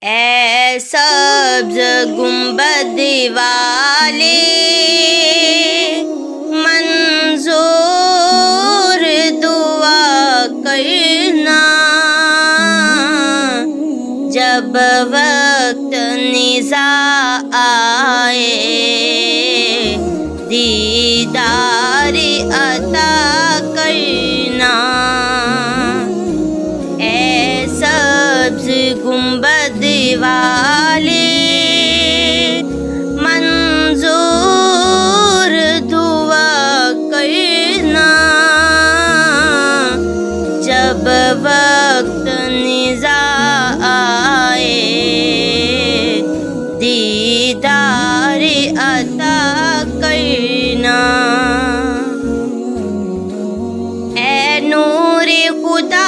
اے سبز گنبد والے منظور دعا کرنا، جب وقت نزاع آئے دیدار عطا کرنا۔ اے سبز گنبد والے منظور دعا کرنا، جب وقت نزاع آئے دیدار عطا کرنا۔ اے نور خدا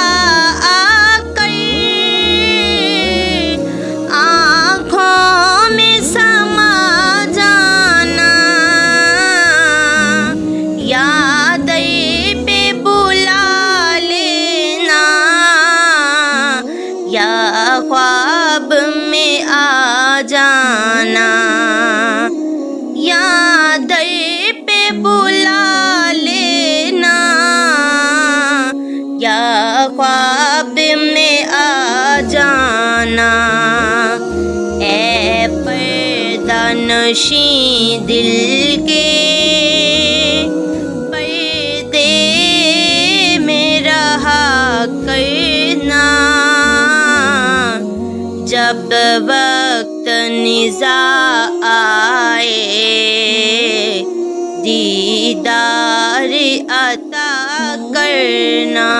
خواب میں آ جانا، یا در پہ بلا لینا، یا خواب میں آ جانا۔ اے پردہ نشیں دل کے پردے میں رہا کرنا، جب وقت نزاع آئے دیدار عطا کرنا۔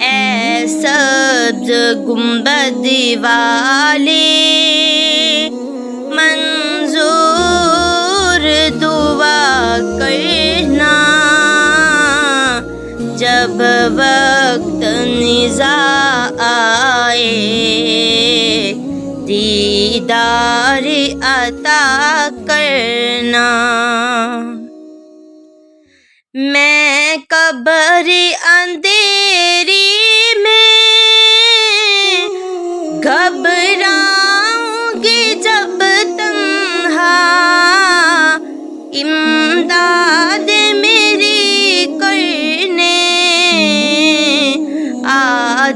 اے سبز گنبد والے منظور دعا کرنا، جب وقت نزاع آئے دیدار عطا کرنا۔ میں قبر اندھیری میں گھبراؤں گی جب تنہا، امداد میری کرنے آ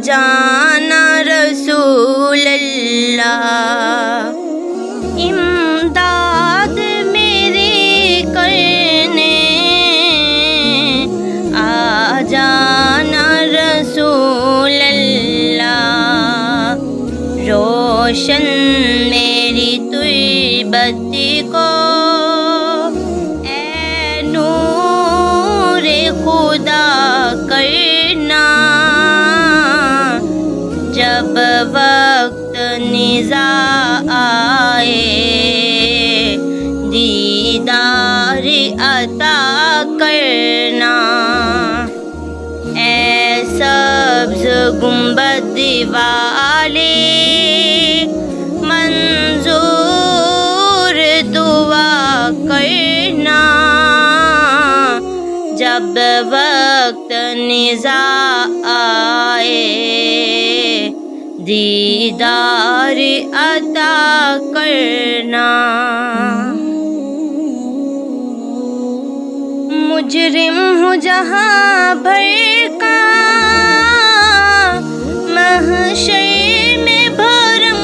جانا رسول اللہ، امداد میری کرنے آ جانا رسول اللہ۔ روشن میری تربت کو اے نور خدا کرنا، جب وقت نزاع آئے دیدار عطا کرنا۔ اے سبز گنبد والے منظور دعا کرنا، جب وقت نزاع آئے دیدار عطا کرنا۔ مجرم ہوں جہاں بھر کا محشر میں بھرم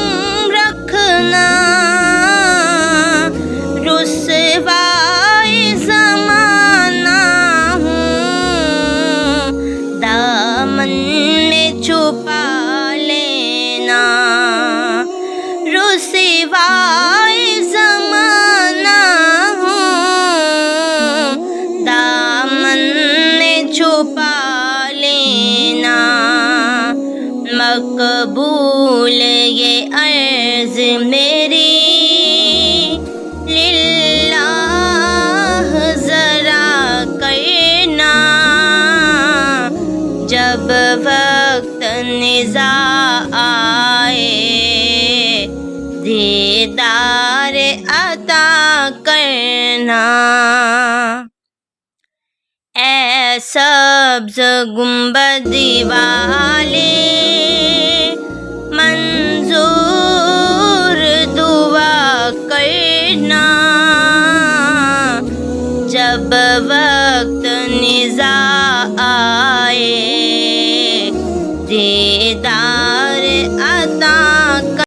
رکھنا، رسوائے زمانہ ہوں دامن میں چھپا لینا، رسوائے زمانہ ہوں دامن میں چھپا لینا۔ مقبول یہ عرض میری للہ ذرا کرنا، جب وقت نزاع آئے دیدار عطا کرنا۔ اے سبز گنبد والے جب وقت نزاع آئے